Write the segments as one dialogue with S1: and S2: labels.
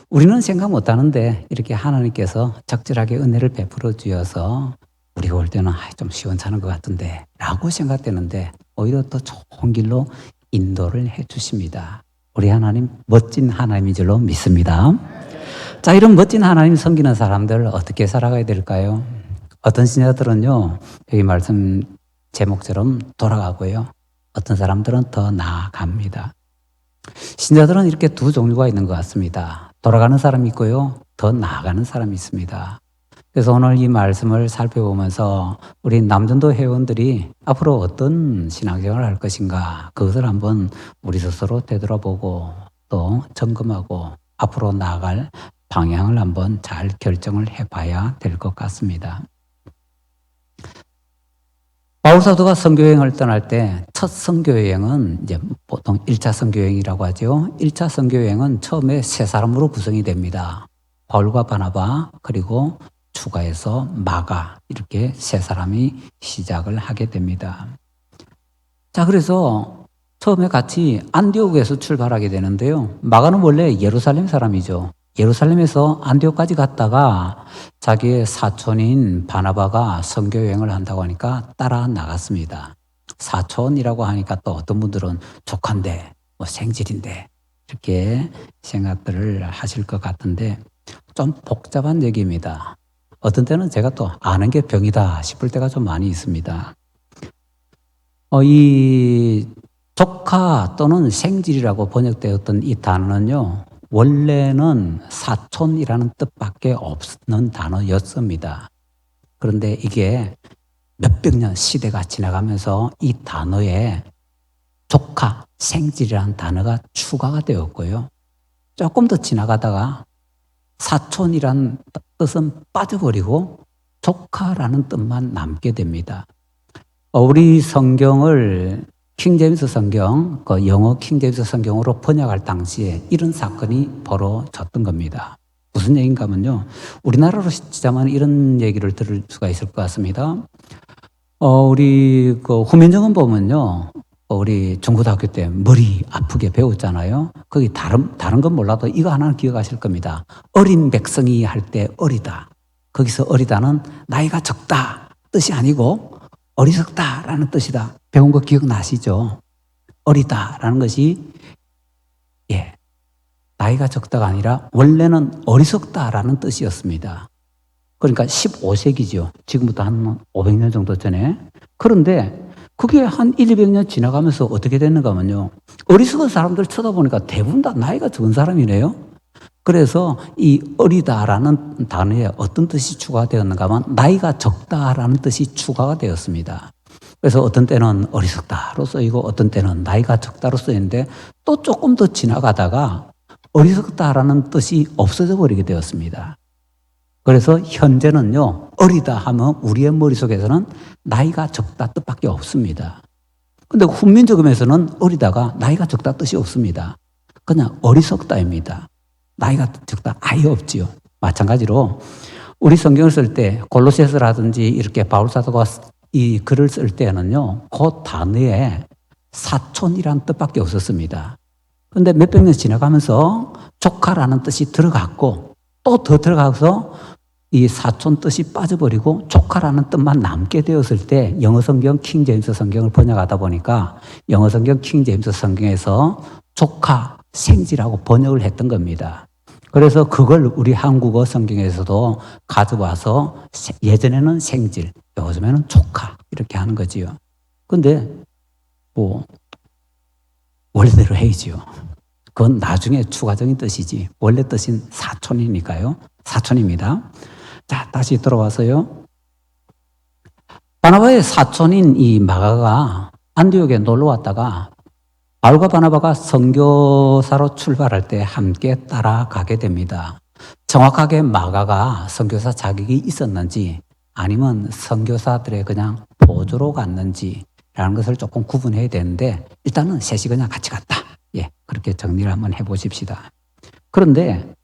S1: 우리는 생각 못 하는데 이렇게 하나님께서 적절하게 은혜를 베풀어 주셔서 우리가 올 때는 좀 시원찮은 것 같은데 라고 생각되는데 오히려 더 좋은 길로 인도를 해 주십니다. 우리 하나님 멋진 하나님인 줄로 믿습니다. 자, 이런 멋진 하나님 섬기는 사람들 어떻게 살아가야 될까요? 어떤 신자들은요, 여기 말씀 제목처럼 돌아가고요. 어떤 사람들은 더 나아갑니다. 신자들은 이렇게 두 종류가 있는 것 같습니다. 돌아가는 사람이 있고요. 더 나아가는 사람이 있습니다. 그래서 오늘 이 말씀을 살펴보면서 우리 남전도 회원들이 앞으로 어떤 신앙생활을 할 것인가 그것을 한번 우리 스스로 되돌아보고 또 점검하고 앞으로 나아갈 방향을 한번 잘 결정을 해봐야 될 것 같습니다. 바울사도가 선교여행을 떠날 때 첫 선교여행은 이제 보통 1차 선교여행이라고 하죠. 1차 선교여행은 처음에 세 사람으로 구성이 됩니다. 바울과 바나바 그리고 추가해서 마가 이렇게 세 사람이 시작을 하게 됩니다. 자, 그래서 처음에 같이 안디옥에서 출발하게 되는데요. 마가는 원래 예루살렘 사람이죠. 예루살렘에서 안디옥까지 갔다가 자기의 사촌인 바나바가 선교여행을 한다고 하니까 따라 나갔습니다. 사촌이라고 하니까 또 어떤 분들은 조카인데 뭐 생질인데 이렇게 생각들을 하실 것 같은데 좀 복잡한 얘기입니다. 어떤 때는 제가 또 아는 게 병이다 싶을 때가 좀 많이 있습니다. 이 조카 또는 생질이라고 번역되었던 이 단어는요. 원래는 사촌이라는 뜻밖에 없는 단어였습니다. 그런데 이게 몇백 년 시대가 지나가면서 이 단어에 조카, 생질이라는 단어가 추가가 되었고요. 조금 더 지나가다가 사촌이라는 뜻은 빠져버리고 조카라는 뜻만 남게 됩니다. 우리 성경을 킹제임스 성경, 그 영어 킹제임스 성경으로 번역할 당시에 이런 사건이 벌어졌던 겁니다. 무슨 얘기인가 하면요. 우리나라로 치자면 이런 얘기를 들을 수가 있을 것 같습니다. 우리 그 후면정음 보면요. 우리 중고등학교 때 머리 아프게 배웠잖아요. 거기 다른 건 몰라도 이거 하나는 기억하실 겁니다. 어린 백성이 할 때 어리다. 거기서 어리다는 나이가 적다 뜻이 아니고 어리석다라는 뜻이다. 배운 거 기억나시죠? 어리다라는 것이 나이가 적다가 아니라 원래는 어리석다라는 뜻이었습니다. 그러니까 15세기죠. 지금부터 한 500년 정도 전에. 그런데 그게 한 1, 200년 지나가면서 어떻게 됐는가 하면요. 어리석은 사람들 쳐다보니까 대부분 다 나이가 적은 사람이네요. 그래서 이 어리다라는 단어에 어떤 뜻이 추가되었는가 하면 나이가 적다라는 뜻이 추가가 되었습니다. 그래서 어떤 때는 어리석다로 쓰이고 어떤 때는 나이가 적다로 쓰이는데 또 조금 더 지나가다가 어리석다라는 뜻이 없어져 버리게 되었습니다. 그래서 현재는요, 어리다 하면 우리의 머릿속에서는 나이가 적다 뜻밖에 없습니다. 근데 훈민정음에서는 어리다가 나이가 적다 뜻이 없습니다. 그냥 어리석다입니다. 나이가 적다 아예 없지요. 마찬가지로 우리 성경을 쓸 때 골로새서라든지 이렇게 바울사도가 이 글을 쓸 때는요, 그 단어에 사촌이라는 뜻밖에 없었습니다. 그런데 몇백 년 지나가면서 조카라는 뜻이 들어갔고 또 더 들어가서 이 사촌 뜻이 빠져버리고 조카라는 뜻만 남게 되었을 때 영어 성경 킹제임스 성경을 번역하다 보니까 영어 성경 킹제임스 성경에서 조카, 생지라고 번역을 했던 겁니다. 그래서 그걸 우리 한국어 성경에서도 가져와서 예전에는 생질, 요즘에는 조카 이렇게 하는 거지요. 근데 뭐 원래대로 해야지요. 그건 나중에 추가적인 뜻이지 원래 뜻인 사촌이니까요. 사촌입니다. 자, 다시 돌아와서요. 바나바의 사촌인 이 마가가 안디옥에 놀러 왔다가 바울과 바나바가 선교사로 출발할 때 함께 따라가게 됩니다. 정확하게 마가가 선교사 자격이 있었는지 아니면 선교사들의 그냥 보조로 갔는지라는 것을 조금 구분해야 되는데 일단은 셋이 그냥 같이 갔다. 그렇게 정리를 한번 해보십시다. 그런데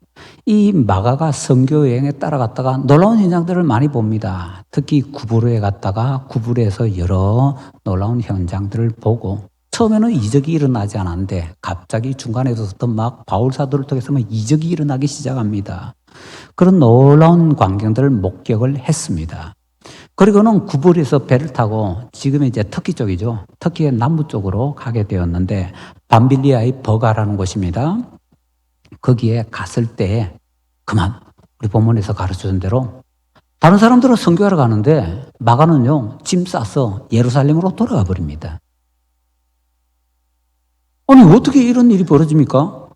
S1: 이 마가가 선교여행에 따라갔다가 놀라운 현장들을 많이 봅니다. 특히 구부로에 갔다가 구부로에서 여러 놀라운 현장들을 보고 처음에는 이적이 일어나지 않았는데 갑자기 중간에서부터 막 바울 사도를 통해서 막 이적이 일어나기 시작합니다. 그런 놀라운 광경들을 목격을 했습니다. 그리고는 구불에서 배를 타고 지금의 이제 터키 쪽이죠. 터키의 남부 쪽으로 가게 되었는데 밤빌리아의 버가라는 곳입니다. 거기에 갔을 때 그만 우리 본문에서 가르쳐준 대로 다른 사람들은 선교하러 가는데 마가는요 짐 싸서 예루살렘으로 돌아가 버립니다. 아니 어떻게 이런 일이 벌어집니까?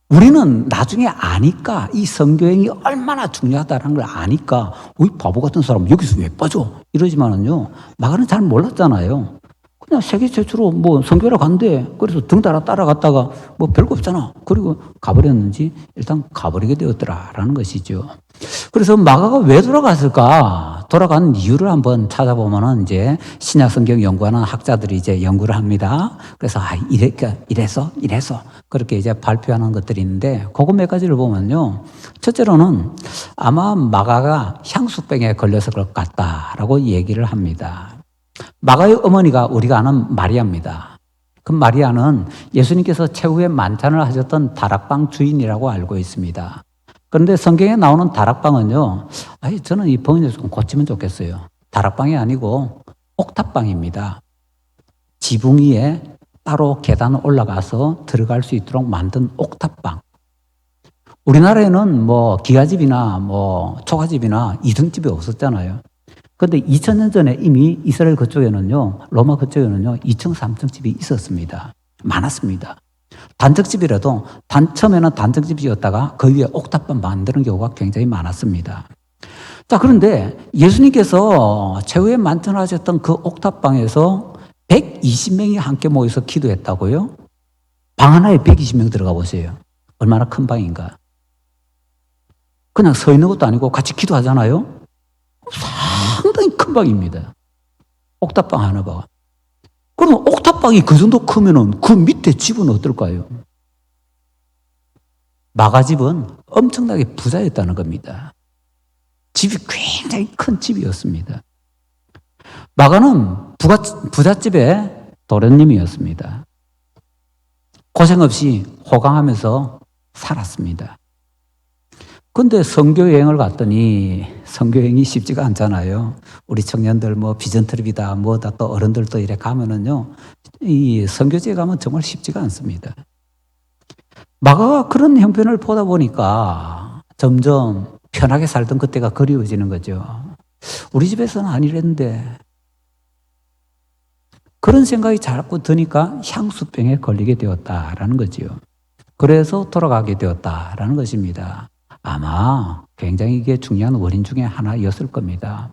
S1: 우리는 나중에 아니까 이 선교행이 얼마나 중요하다는 걸 아니까 이 바보 같은 사람 여기서 왜 빠져? 이러지만은요 마가는 잘 몰랐잖아요. 그냥 세계 최초로 뭐 선교하러 간대. 그래서 등 따라갔다가 뭐 별거 없잖아. 그리고 가버렸는지 일단 가버리게 되었더라라는 것이죠. 그래서 마가가 왜 돌아갔을까? 돌아간 이유를 한번 찾아보면은 이제 신약 성경 연구하는 학자들이 이제 연구를 합니다. 그래서 이래서 그렇게 이제 발표하는 것들이 있는데 그거 몇 가지를 보면요. 첫째로는 아마 마가가 향수병에 걸려서 그럴 것 같다라고 얘기를 합니다. 마가의 어머니가 우리가 아는 마리아입니다. 그 마리아는 예수님께서 최후의 만찬을 하셨던 다락방 주인이라고 알고 있습니다. 그런데 성경에 나오는 다락방은요, 저는 이 번역을 좀 고치면 좋겠어요. 다락방이 아니고 옥탑방입니다. 지붕 위에 따로 계단 올라가서 들어갈 수 있도록 만든 옥탑방. 우리나라에는 뭐 기와집이나 뭐 초가집이나 2층집이 없었잖아요. 그런데 2000년 전에 이미 이스라엘 그쪽에는요, 로마 그쪽에는요, 2층, 3층 집이 있었습니다. 많았습니다. 단적집이라도 처음에는 단적집이었다가 그 위에 옥탑방 만드는 경우가 굉장히 많았습니다. 자, 그런데 예수님께서 최후의 만찬을 하셨던 그 옥탑방에서 120명이 함께 모여서 기도했다고요? 방 하나에 120명 들어가 보세요. 얼마나 큰 방인가? 그냥 서 있는 것도 아니고 같이 기도하잖아요? 상당히 큰 방입니다. 옥탑방 하나 봐. 그럼 옥탑방이 그 정도 크면은 그 밑에 집은 어떨까요? 마가집은 엄청나게 부자였다는 겁니다. 집이 굉장히 큰 집이었습니다. 마가는 부잣집의 도련님이었습니다. 고생 없이 호강하면서 살았습니다. 근데 선교여행을 갔더니 선교여행이 쉽지가 않잖아요. 우리 청년들 뭐 비전 트립이다 뭐다 또 어른들도 이래 가면은요. 이 선교지에 가면 정말 쉽지가 않습니다. 마가가 그런 형편을 보다 보니까 점점 편하게 살던 그때가 그리워지는 거죠. 우리 집에서는 아니랬는데 그런 생각이 자꾸 드니까 향수병에 걸리게 되었다라는 거지요. 그래서 돌아가게 되었다라는 것입니다. 아마 굉장히 이게 중요한 원인 중에 하나였을 겁니다.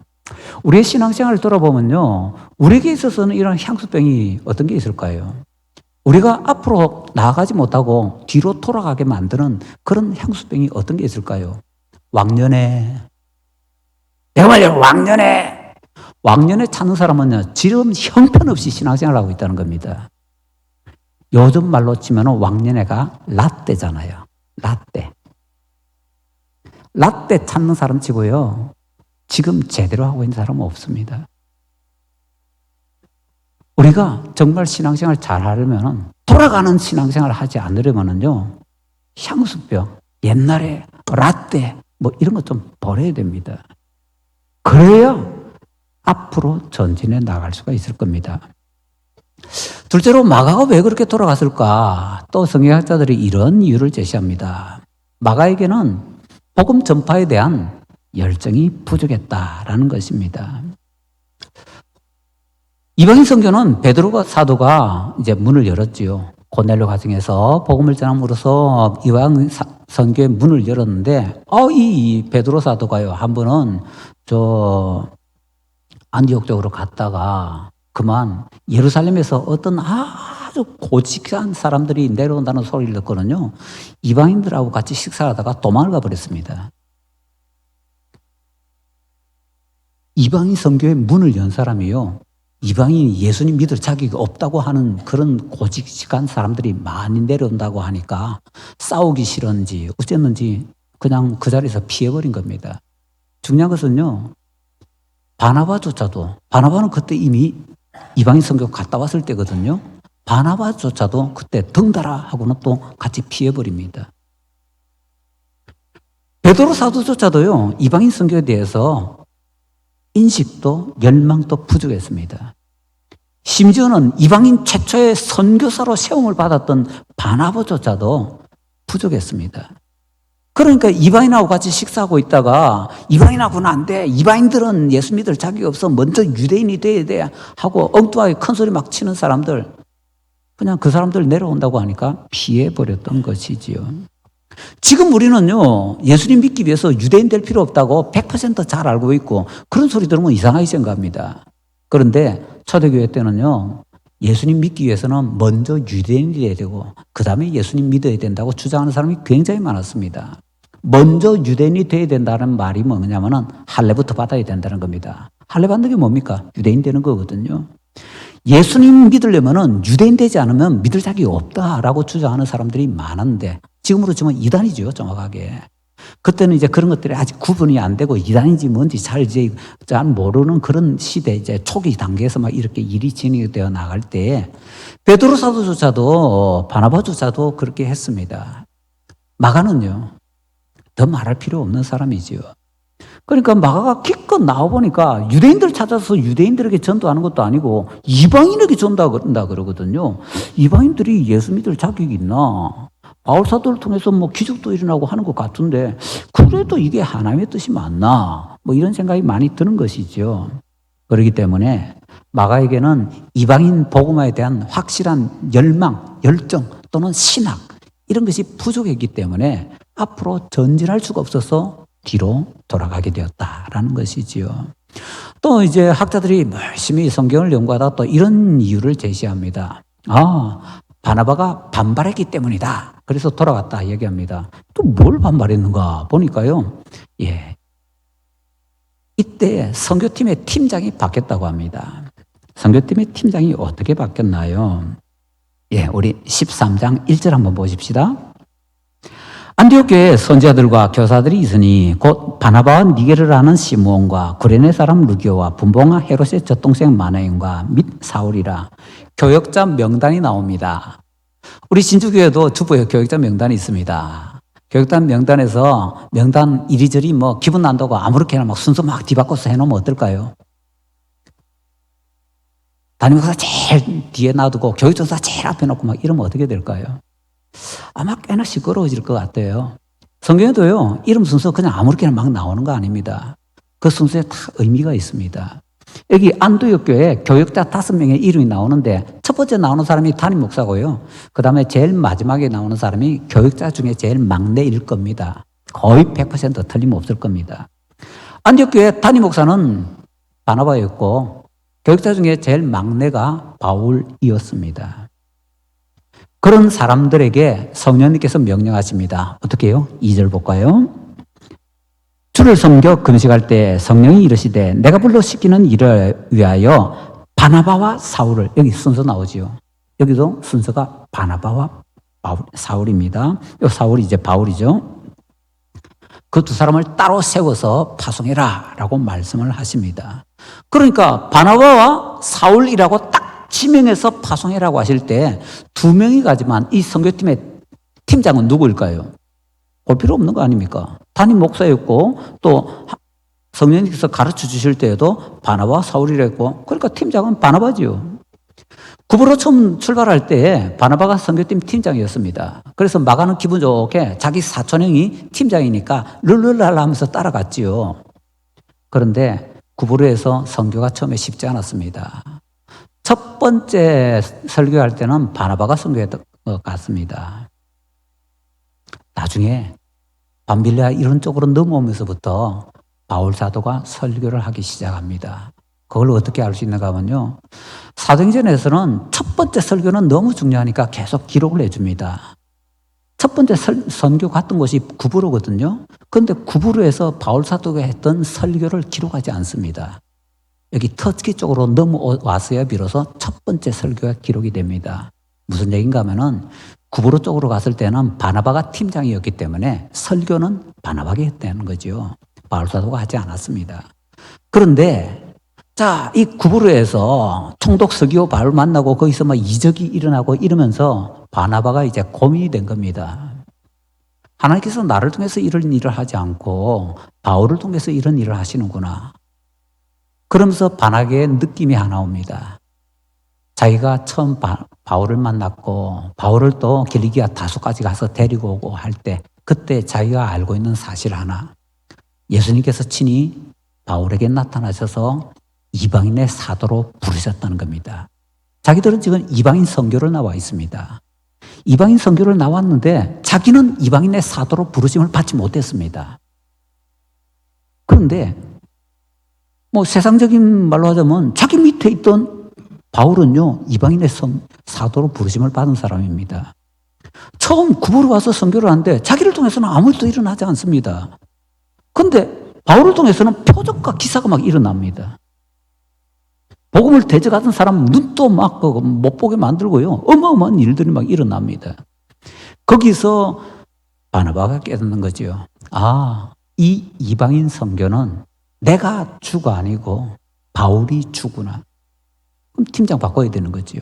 S1: 우리의 신앙생활을 돌아보면요. 우리에게 있어서는 이런 향수병이 어떤 게 있을까요? 우리가 앞으로 나아가지 못하고 뒤로 돌아가게 만드는 그런 향수병이 어떤 게 있을까요? 왕년에 내가 말이야 왕년에 찾는 사람은요. 지금 형편없이 신앙생활을 하고 있다는 겁니다. 요즘 말로 치면 왕년에가 라떼잖아요. 라떼 찾는 사람 치고요. 지금 제대로 하고 있는 사람은 없습니다. 우리가 정말 신앙생활 잘 하려면 돌아가는 신앙생활을 하지 않으려면요. 향수병, 옛날에 라떼 뭐 이런 거 좀 버려야 됩니다. 그래야 앞으로 전진해 나갈 수가 있을 겁니다. 둘째로 마가가 왜 그렇게 돌아갔을까? 또 성경학자들이 이런 이유를 제시합니다. 마가에게는 복음 전파에 대한 열정이 부족했다라는 것입니다. 이방인 선교는 베드로 사도가 이제 문을 열었지요. 고넬료 가정에서 복음을 전함으로써 이방인 선교의 문을 열었는데, 이 베드로 사도가요, 한 번은 안디옥 쪽으로 갔다가 그만 예루살렘에서 어떤 아주 고직한 사람들이 내려온다는 소리를 듣거든요. 이방인들하고 같이 식사하다가 도망을 가버렸습니다. 이방인 선교의 문을 연 사람이요. 이방인이 예수님 믿을 자격이 없다고 하는 그런 고직한 사람들이 많이 내려온다고 하니까 싸우기 싫었는지 어쨌는지 그냥 그 자리에서 피해버린 겁니다. 중요한 것은요. 바나바는 그때 이미 이방인 선교 갔다 왔을 때거든요. 바나바조차도 그때 덩달아 하고는 또 같이 피해버립니다. 베드로 사도조차도요, 이방인 선교에 대해서 인식도 열망도 부족했습니다. 심지어는 이방인 최초의 선교사로 세움을 받았던 바나바조차도 부족했습니다. 그러니까 이방인하고 같이 식사하고 있다가 이방인하고는 안 돼. 이방인들은 예수 믿을 자격이 없어. 먼저 유대인이 돼야 돼. 하고 엉뚱하게 큰 소리 막 치는 사람들, 그냥 그 사람들 내려온다고 하니까 피해버렸던 것이지요. 지금 우리는요, 예수님 믿기 위해서 유대인 될 필요 없다고 100%잘 알고 있고 그런 소리 들으면 이상하게 생각합니다. 그런데 초대교회 때는요, 예수님 믿기 위해서는 먼저 유대인이 돼야 되고 그 다음에 예수님 믿어야 된다고 주장하는 사람이 굉장히 많았습니다. 먼저 유대인이 돼야 된다는 말이 뭐냐면은 할례부터 받아야 된다는 겁니다. 할례 받는 게 뭡니까? 유대인 되는 거거든요. 예수님 믿으려면은 유대인 되지 않으면 믿을 자격이 없다라고 주장하는 사람들이 많은데, 지금으로 치면 이단이죠, 정확하게. 그때는 이제 그런 것들이 아직 구분이 안 되고 이단인지 뭔지 잘 모르는 그런 시대, 이제 초기 단계에서 막 이렇게 일이 진행되어 나갈 때 베드로 사도조차도 바나바조차도 그렇게 했습니다. 마가는요, 더 말할 필요 없는 사람이지요. 그러니까 마가가 기껏 나와보니까 유대인들 찾아서 유대인들에게 전도하는 것도 아니고 이방인에게 전도한다 그러거든요. 이방인들이 예수 믿을 자격이 있나? 바울 사도를 통해서 뭐 기적도 일어나고 하는 것 같은데 그래도 이게 하나님의 뜻이 맞나? 뭐 이런 생각이 많이 드는 것이죠. 그렇기 때문에 마가에게는 이방인 복음화에 대한 확실한 열망, 열정 또는 신학 이런 것이 부족했기 때문에 앞으로 전진할 수가 없어서 뒤로 돌아가게 되었다라는 것이지요. 또 이제 학자들이 열심히 성경을 연구하다 또 이런 이유를 제시합니다. 바나바가 반발했기 때문이다. 그래서 돌아갔다 얘기합니다. 또 뭘 반발했는가 보니까요. 이때 선교팀의 팀장이 바뀌었다고 합니다. 선교팀의 팀장이 어떻게 바뀌었나요? 우리 13장 1절 한번 보십시다. 안디옥 교회에 선지자들과 교사들이 있으니 곧 바나바와 니게를 하는 시므온과 구레네 사람 루기오와 분봉아 헤롯의 젖동생 마나인과 및 사울이라. 교역자 명단이 나옵니다. 우리 진주교회도 주보에 교역자 명단이 있습니다. 교역자 명단에서 명단 이리저리 뭐 기분 난다고 아무렇게나 막 순서 막 뒤바꿔서 해놓으면 어떨까요? 담임목사 제일 뒤에 놔두고 교육전사 제일 앞에 놓고 막 이러면 어떻게 될까요? 아마 꽤나 시끄러워질 것 같아요. 성경에도요, 이름 순서 그냥 아무렇게나 막 나오는 거 아닙니다. 그 순서에 다 의미가 있습니다. 여기 안도역 교회 교역자 5명의 이름이 나오는데 첫 번째 나오는 사람이 담임 목사고요. 그 다음에 제일 마지막에 나오는 사람이 교역자 중에 제일 막내일 겁니다. 거의 100% 틀림없을 겁니다. 안디옥 교회 담임 목사는 바나바였고 교역자 중에 제일 막내가 바울이었습니다. 그런 사람들에게 성령님께서 명령하십니다. 어떻게 해요? 2절 볼까요? 주를 섬겨 금식할 때 성령이 이르시되 내가 불러 시키는 일을 위하여 바나바와 사울을, 여기 순서 나오지요. 여기도 순서가 바나바와 사울입니다. 이 사울이 이제 바울이죠. 그 두 사람을 따로 세워서 파송해라 라고 말씀을 하십니다. 그러니까 바나바와 사울이라고 딱 지명해서 파송해라고 하실 때 2명이 가지만 이 선교팀의 팀장은 누구일까요? 볼 필요 없는 거 아닙니까? 담임 목사였고 또 성령님께서 가르쳐 주실 때에도 바나바와 사울이랬고, 그러니까 팀장은 바나바지요. 구부로 처음 출발할 때 바나바가 선교팀 팀장이었습니다. 그래서 마가는 기분 좋게 자기 사촌형이 팀장이니까 룰루랄라 하면서 따라갔지요. 그런데 구부로에서 선교가 처음에 쉽지 않았습니다. 첫 번째 설교할 때는 바나바가 선교했던 것 같습니다. 나중에 밤빌레아 이런 쪽으로 넘어오면서부터 바울 사도가 설교를 하기 시작합니다. 그걸 어떻게 알 수 있는가 하면요, 사도행전에서는 첫 번째 설교는 너무 중요하니까 계속 기록을 해줍니다. 첫 번째 선교 갔던 곳이 구부로거든요. 그런데 구부로에서 바울 사도가 했던 설교를 기록하지 않습니다. 여기 터키 쪽으로 넘어왔어야 비로소 첫 번째 설교가 기록이 됩니다. 무슨 얘기인가 하면은 구부로 쪽으로 갔을 때는 바나바가 팀장이었기 때문에 설교는 바나바가 했다는 거죠. 바울 사도가 하지 않았습니다. 그런데 자, 이 구브로에서 총독 서기오 바울 만나고 거기서 막 이적이 일어나고 이러면서 바나바가 이제 고민이 된 겁니다. 하나님께서 나를 통해서 이런 일을 하지 않고 바울을 통해서 이런 일을 하시는구나. 그러면서 바나바의 느낌이 하나 옵니다. 자기가 처음 바울을 만났고 바울을 또 길리기아 다소까지 가서 데리고 오고 할 때 그때 자기가 알고 있는 사실 하나. 예수님께서 친히 바울에게 나타나셔서 이방인의 사도로 부르셨다는 겁니다. 자기들은 지금 이방인 선교를 나와 있습니다. 이방인 선교를 나왔는데 자기는 이방인의 사도로 부르심을 받지 못했습니다. 그런데 뭐 세상적인 말로 하자면 자기 밑에 있던 바울은요 이방인의 사도로 부르심을 받은 사람입니다. 처음 구보로 와서 선교를 하는데 자기를 통해서는 아무 일도 일어나지 않습니다. 그런데 바울을 통해서는 표적과 기사가 막 일어납니다. 복음을 대적하던 사람 눈도 막 못 보게 만들고요. 어마어마한 일들이 막 일어납니다. 거기서 바나바가 깨닫는 거죠. 아, 이 이방인 선교는 내가 주가 아니고 바울이 주구나. 그럼 팀장 바꿔야 되는 거죠.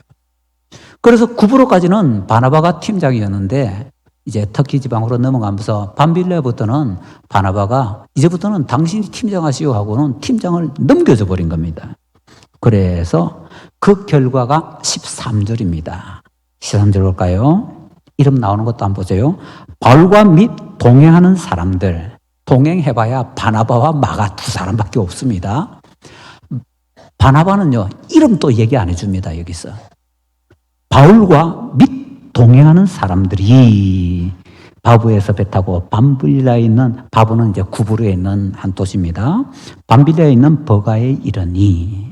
S1: 그래서 구브로까지는 바나바가 팀장이었는데 이제 터키 지방으로 넘어가면서 밤빌레부터는 바나바가 이제부터는 당신이 팀장하시오 하고는 팀장을 넘겨줘 버린 겁니다. 그래서 그 결과가 13절입니다. 13절 볼까요? 이름 나오는 것도 한번 보세요. 바울과 및 동행하는 사람들. 동행해봐야 바나바와 마가 두 사람밖에 없습니다. 바나바는요, 이름도 얘기 안 해줍니다, 여기서. 바울과 및 동행하는 사람들이 바부에서 배 타고 밤빌리아에 있는, 바부는 이제 구브로에 있는 한 도시입니다. 밤빌리아에 있는 버가에 이르니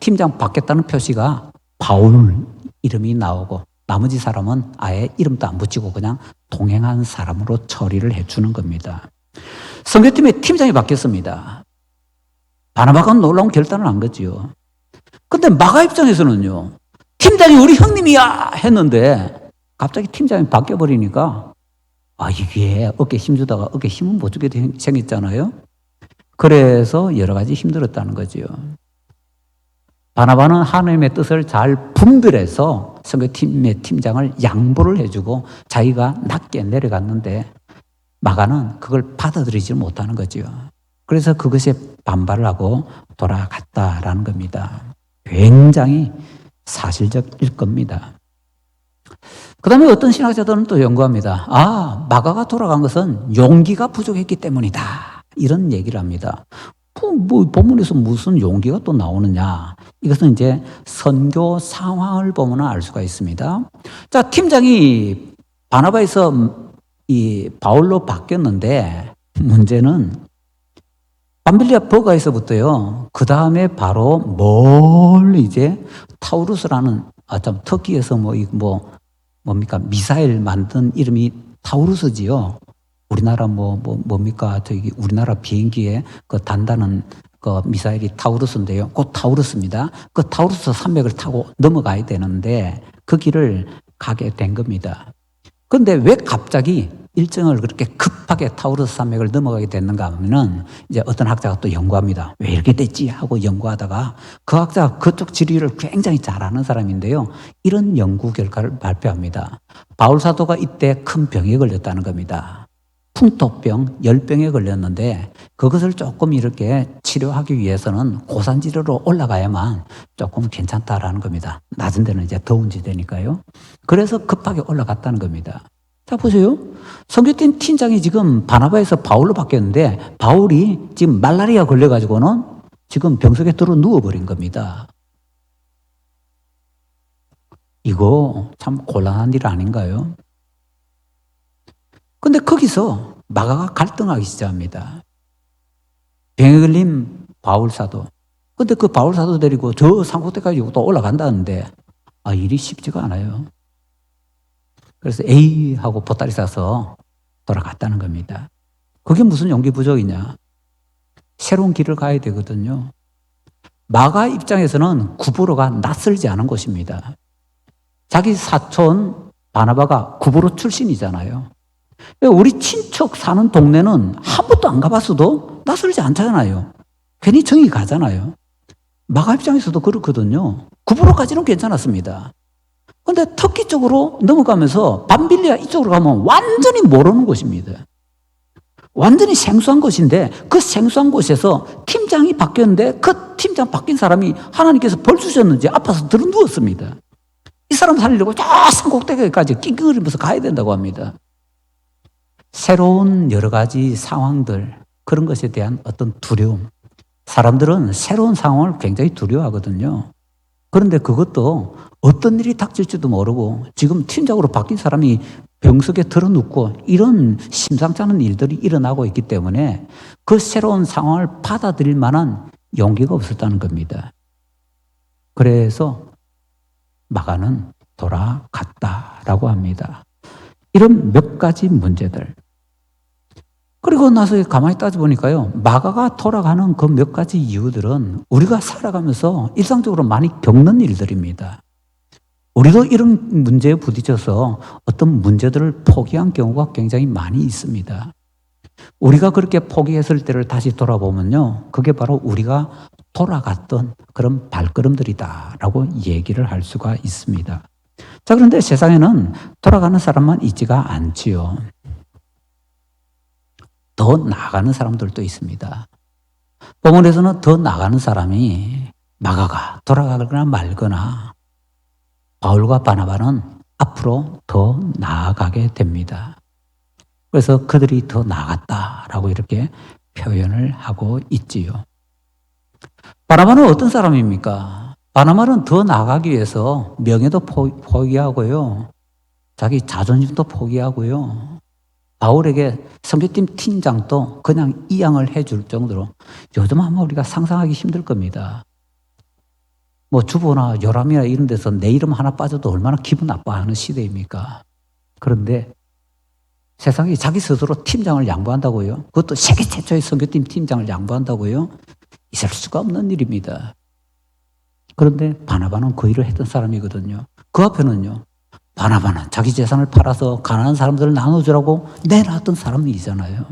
S1: 팀장 받겠다는 표시가 바울 이름이 나오고 나머지 사람은 아예 이름도 안 붙이고 그냥 동행한 사람으로 처리를 해주는 겁니다. 선교팀의 팀장이 바뀌었습니다. 바나바가 놀라운 결단을 한 거지요. 근데 마가 입장에서는요, 팀장이 우리 형님이야 했는데 갑자기 팀장이 바뀌어버리니까 이게 어깨 힘주다가 어깨 힘은 못 주게 생겼잖아요. 그래서 여러 가지 힘들었다는 거지요. 바나바는 하나님의 뜻을 잘 분별해서 선교팀의 팀장을 양보를 해주고 자기가 낮게 내려갔는데 마가는 그걸 받아들이지 못하는 거죠. 그래서 그것에 반발을 하고 돌아갔다라는 겁니다. 굉장히 사실적일 겁니다. 그 다음에 어떤 신학자들은 또 연구합니다. 마가가 돌아간 것은 용기가 부족했기 때문이다. 이런 얘기를 합니다. 뭐 본문에서 무슨 용기가 또 나오느냐. 이것은 이제 선교 상황을 보면 알 수가 있습니다. 자, 팀장이 바나바에서 이 바울로 바뀌었는데 문제는 밤빌리아 버가에서부터요. 그 다음에 바로 멀리 이제 타우루스라는 참 터키에서 뭡니까 미사일 만든 이름이 타우루스지요. 우리나라 뭡니까 저기 우리나라 비행기에 그 단단한 그 미사일이 타우루스인데요. 그 타우루스입니다. 그 타우루스 산맥을 타고 넘어가야 되는데 그 길을 가게 된 겁니다. 그런데 왜 갑자기 일정을 그렇게 급하게 타우루스 산맥을 넘어가게 됐는가 하면은 이제 어떤 학자가 또 연구합니다. 왜 이렇게 됐지 하고 연구하다가 그 학자가 그쪽 지리를 굉장히 잘 아는 사람인데요. 이런 연구 결과를 발표합니다. 바울 사도가 이때 큰 병에 걸렸다는 겁니다. 풍토병, 열병에 걸렸는데 그것을 조금 이렇게 치료하기 위해서는 고산지대로 올라가야만 조금 괜찮다라는 겁니다. 낮은 데는 이제 더운 지대니까요. 그래서 급하게 올라갔다는 겁니다. 자, 보세요. 선교팀 팀장이 지금 바나바에서 바울로 바뀌었는데 바울이 지금 말라리아 걸려가지고는 지금 병석에 들어 누워버린 겁니다. 이거 참 곤란한 일 아닌가요? 근데 거기서 마가가 갈등하기 시작합니다. 병에 걸린 바울 사도. 근데 그 바울 사도 데리고 저 산꼭대기까지 또 올라간다는데 일이 쉽지가 않아요. 그래서 에이 하고 보따리 싸서 돌아갔다는 겁니다. 그게 무슨 용기 부족이냐. 새로운 길을 가야 되거든요. 마가 입장에서는 구브로가 낯설지 않은 곳입니다. 자기 사촌 바나바가 구브로 출신이잖아요. 우리 친척 사는 동네는 한 번도 안 가봤어도 낯설지 않잖아요. 괜히 정이 가잖아요. 마가 입장에서도 그렇거든요. 9%까지는 괜찮았습니다. 근데 터키 쪽으로 넘어가면서 밤빌리아 이쪽으로 가면 완전히 모르는 곳입니다. 완전히 생소한 곳인데 그 생소한 곳에서 팀장이 바뀌었는데 그 팀장 바뀐 사람이 하나님께서 벌 주셨는지 아파서 들어 누웠습니다. 이 사람 살리려고 저 산꼭대기까지 낑낑거리면서 가야 된다고 합니다. 새로운 여러 가지 상황들, 그런 것에 대한 어떤 두려움. 사람들은 새로운 상황을 굉장히 두려워하거든요. 그런데 그것도 어떤 일이 닥칠지도 모르고 지금 팀장으로 바뀐 사람이 병석에 들어눕고 이런 심상치 않은 일들이 일어나고 있기 때문에 그 새로운 상황을 받아들일 만한 용기가 없었다는 겁니다. 그래서 마가는 돌아갔다라고 합니다. 이런 몇 가지 문제들. 그리고 나서 가만히 따져보니까요, 마가가 돌아가는 그 몇 가지 이유들은 우리가 살아가면서 일상적으로 많이 겪는 일들입니다. 우리도 이런 문제에 부딪혀서 어떤 문제들을 포기한 경우가 굉장히 많이 있습니다. 우리가 그렇게 포기했을 때를 다시 돌아보면요, 그게 바로 우리가 돌아갔던 그런 발걸음들이다라고 얘기를 할 수가 있습니다. 자, 그런데 세상에는 돌아가는 사람만 있지가 않지요. 더 나아가는 사람들도 있습니다. 본문에서는 더 나아가는 사람이 마가가 돌아가거나 말거나 바울과 바나바는 앞으로 더 나아가게 됩니다. 그래서 그들이 더 나아갔다라고 이렇게 표현을 하고 있지요. 바나바는 어떤 사람입니까? 바나바는 더 나아가기 위해서 명예도 포기하고요. 자기 자존심도 포기하고요. 바울에게 선교팀 팀장도 그냥 이양을 해줄 정도로 요즘 아마 우리가 상상하기 힘들 겁니다. 뭐 주보나 요람이나 이런 데서 내 이름 하나 빠져도 얼마나 기분 나빠하는 시대입니까? 그런데 세상에 자기 스스로 팀장을 양보한다고요? 그것도 세계 최초의 선교팀 팀장을 양보한다고요? 있을 수가 없는 일입니다. 그런데 바나바는 그 일을 했던 사람이거든요. 그 앞에는요, 바나바는 자기 재산을 팔아서 가난한 사람들을 나눠주라고 내놨던 사람이잖아요.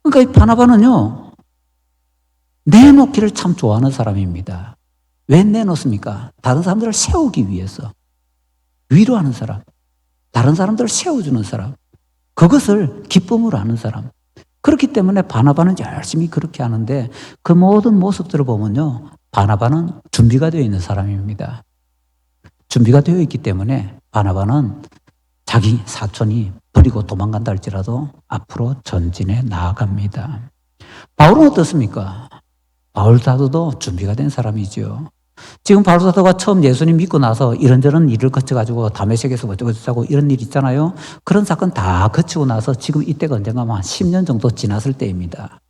S1: 그러니까 이 바나바는요, 내놓기를 참 좋아하는 사람입니다. 왜 내놓습니까? 다른 사람들을 세우기 위해서. 위로하는 사람, 다른 사람들을 세워주는 사람, 그것을 기쁨으로 하는 사람. 그렇기 때문에 바나바는 열심히 그렇게 하는데 그 모든 모습들을 보면요, 바나바는 준비가 되어 있는 사람입니다. 준비가 되어 있기 때문에 바나바는 자기 사촌이 버리고 도망간다 할지라도 앞으로 전진해 나아갑니다. 바울은 어떻습니까? 바울 사도도 준비가 된 사람이죠. 지금 바울 사도가 처음 예수님 믿고 나서 이런저런 일을 거쳐가지고 다메섹에서 어쩌고 이런 일 있잖아요. 그런 사건 다 거치고 나서 지금 이때가 언젠가 한 10년 정도 지났을 때입니다.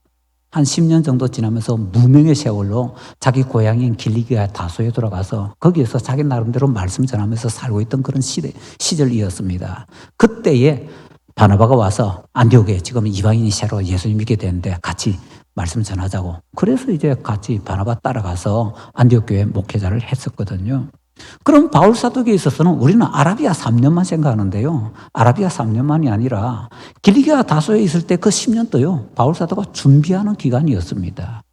S1: 한 10년 정도 지나면서 무명의 세월로 자기 고향인 길리기아 다소에 돌아가서 거기에서 자기 나름대로 말씀 전하면서 살고 있던 그런 시절이었습니다. 그때에 바나바가 와서 안디옥에 지금 이방인이 새로 예수님 믿게 되는데 같이 말씀 전하자고. 그래서 이제 같이 바나바 따라가서 안디옥 교회 목회자를 했었거든요. 그럼 바울 사도에게 있어서는 우리는 아라비아 3년만 생각하는데요. 아라비아 3년만이 아니라 길리기아 다소에 있을 때 그 10년도요. 바울 사도가 준비하는 기간이었습니다.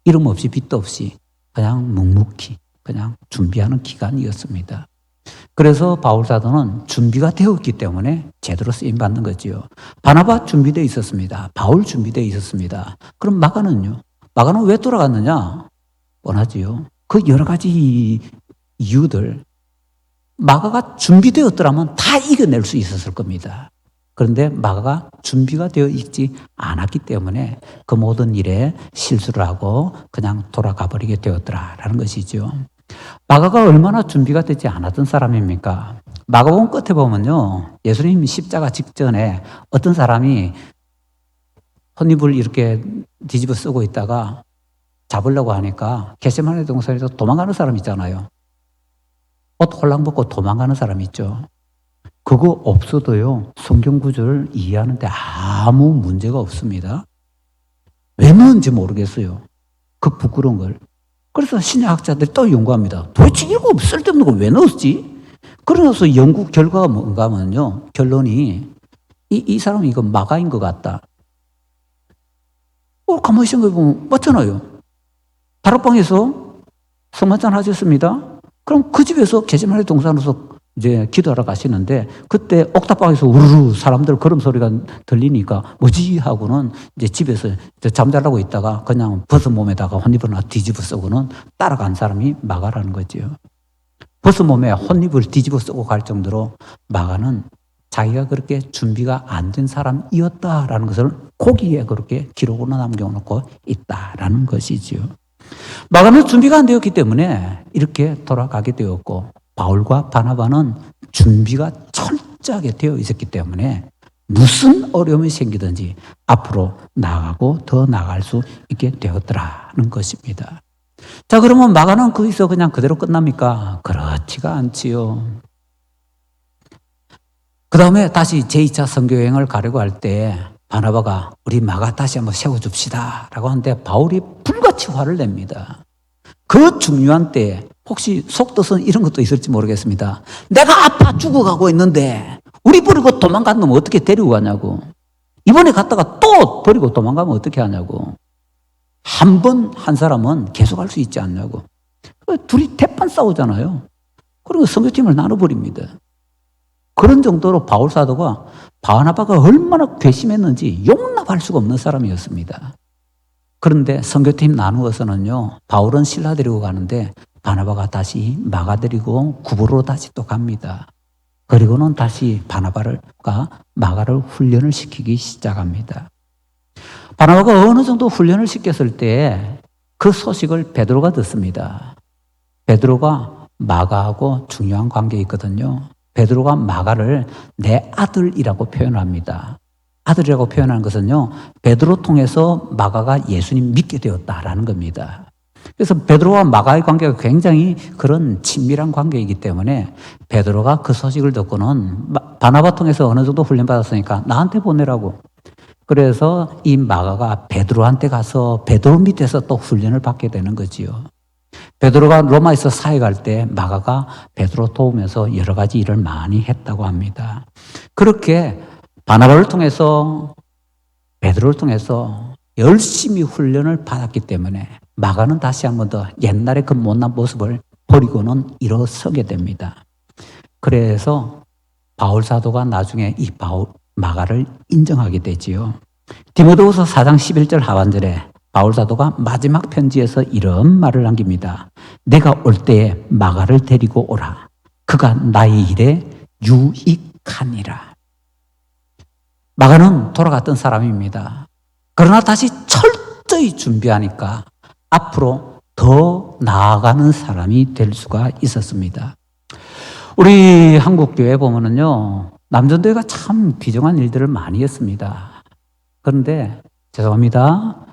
S1: 이름 없이 빚도 없이 그냥 묵묵히 그냥 준비하는 기간이었습니다. 그래서 바울 사도는 준비가 되었기 때문에 제대로 쓰임 받는 거지요. 바나바 준비되어 있었습니다. 바울 되어 있었습니다. 그럼 마가는요? 마가는 왜 돌아갔느냐? 뻔하지요. 그 여러 가지 이유들, 마가가 준비되었더라면 다 이겨낼 수 있었을 겁니다. 그런데 마가가 준비가 되어 있지 않았기 때문에 그 모든 일에 실수를 하고 그냥 돌아가 버리게 되었더라라는 것이죠. 마가가 얼마나 준비가 되지 않았던 사람입니까? 마가복음 끝에 보면요, 예수님 십자가 직전에 어떤 사람이 혼입을 이렇게 뒤집어 쓰고 있다가 잡으려고 하니까 겟세마네 동산에서 도망가는 사람 있잖아요. 옷 홀랑 벗고 도망가는 사람 있죠. 그거 없어도요, 성경 구절을 이해하는데 아무 문제가 없습니다. 왜 넣은지 모르겠어요. 그 부끄러운 걸. 그래서 신약학자들이 또 연구합니다. 도대체 이거 쓸데없는 걸 왜 넣었지? 그러면서 연구 결과가 뭔가 하면요, 결론이 이 사람은 이거 마가인 것 같다. 가만히 생각해보면 맞잖아요. 다락방에서 성만찬 하셨습니다. 그럼 그 집에서 게세마네 동산으로서 이제 기도하러 가시는데 그때 옥탑방에서 우르르 사람들 걸음 소리가 들리니까 뭐지 하고는 이제 집에서 이제 잠자라고 있다가 그냥 벗은 몸에다가 혼입을 하나 뒤집어 쓰고는 따라간 사람이 마가라는 거죠. 벗은 몸에 혼입을 뒤집어 쓰고 갈 정도로 마가는 자기가 그렇게 준비가 안 된 사람이었다라는 것을 고기에 그렇게 기록으로 남겨놓고 있다라는 것이죠. 마가는 준비가 안 되었기 때문에 이렇게 돌아가게 되었고 바울과 바나바는 준비가 철저하게 되어 있었기 때문에 무슨 어려움이 생기든지 앞으로 나아가고 더 나아갈 수 있게 되었더라는 것입니다. 자, 그러면 마가는 거기서 그냥 그대로 끝납니까? 그렇지가 않지요. 그 다음에 다시 제2차 선교여행을 가려고 할 때 바나바가 우리 마가 다시 한번 세워줍시다 라고 하는데 바울이 불같이 화를 냅니다. 그 중요한 때 혹시 속뜻은 이런 것도 있을지 모르겠습니다. 내가 아파 죽어가고 있는데 우리 버리고 도망간 놈 어떻게 데리고 가냐고. 이번에 갔다가 또 버리고 도망가면 어떻게 하냐고. 한 번 한 사람은 계속 할 수 있지 않냐고. 둘이 대판 싸우잖아요. 그리고 선교팀을 나눠버립니다. 그런 정도로 바울 사도가 바나바가 얼마나 괘씸했는지 용납할 수가 없는 사람이었습니다. 그런데 선교팀 나누어서는요, 바울은 실라 데리고 가는데 바나바가 다시 마가 데리고 구부로 다시 또 갑니다. 그리고는 다시 바나바가 마가를 훈련을 시키기 시작합니다. 바나바가 어느 정도 훈련을 시켰을 때 그 소식을 베드로가 듣습니다. 베드로가 마가하고 중요한 관계에 있거든요. 베드로가 마가를 내 아들이라고 표현합니다. 아들이라고 표현하는 것은요, 베드로 통해서 마가가 예수님 믿게 되었다라는 겁니다. 그래서 베드로와 마가의 관계가 굉장히 그런 친밀한 관계이기 때문에 베드로가 그 소식을 듣고는 바나바 통해서 어느 정도 훈련받았으니까 나한테 보내라고. 그래서 이 마가가 베드로한테 가서 베드로 밑에서 또 훈련을 받게 되는 거지요. 베드로가 로마에서 사회 갈 때 마가가 베드로 도우면서 여러 가지 일을 많이 했다고 합니다. 그렇게 바나바를 통해서 베드로를 통해서 열심히 훈련을 받았기 때문에 마가는 다시 한 번 더 옛날의 그 못난 모습을 버리고는 일어서게 됩니다. 그래서 바울 사도가 나중에 이 마가를 인정하게 되지요. 디모데후서 4장 11절 하반절에 바울 사도가 마지막 편지에서 이런 말을 남깁니다. 내가 올 때에 마가를 데리고 오라. 그가 나의 일에 유익하니라. 마가는 돌아갔던 사람입니다. 그러나 다시 철저히 준비하니까 앞으로 더 나아가는 사람이 될 수가 있었습니다. 우리 한국교회 보면은요, 남전도회가 참 귀중한 일들을 많이 했습니다. 그런데 죄송합니다.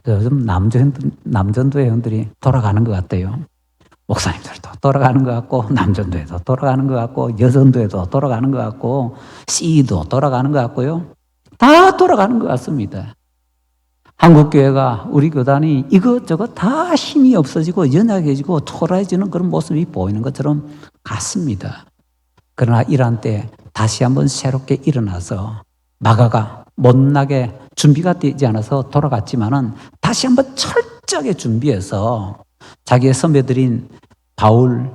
S1: 요즘 남전도회 회원들이 돌아가는 것 같아요. 목사님들도 돌아가는 것 같고, 남전도회도 돌아가는 것 같고, 여전도회도 돌아가는 것 같고, C도 돌아가는 것 같고요. 다 돌아가는 것 같습니다. 한국교회가 우리 교단이 이것저것 다 힘이 없어지고 연약해지고 초라해지는 그런 모습이 보이는 것처럼 같습니다. 그러나 이러한 때 다시 한번 새롭게 일어나서 마가가 못나게 준비가 되지 않아서 돌아갔지만은 다시 한번 철저하게 준비해서 자기의 선배들인 바울,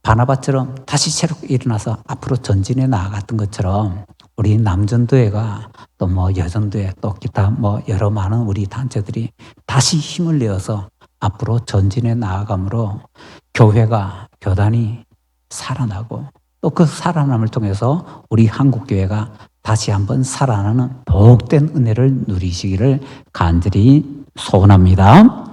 S1: 바나바처럼 다시 새롭게 일어나서 앞으로 전진해 나아갔던 것처럼 우리 남전도회가 또 뭐 여전도회 또 기타 뭐 여러 많은 우리 단체들이 다시 힘을 내어서 앞으로 전진해 나아감으로 교회가 교단이 살아나고 또 그 살아남을 통해서 우리 한국교회가 다시 한번 살아나는 복된 은혜를 누리시기를 간절히 소원합니다.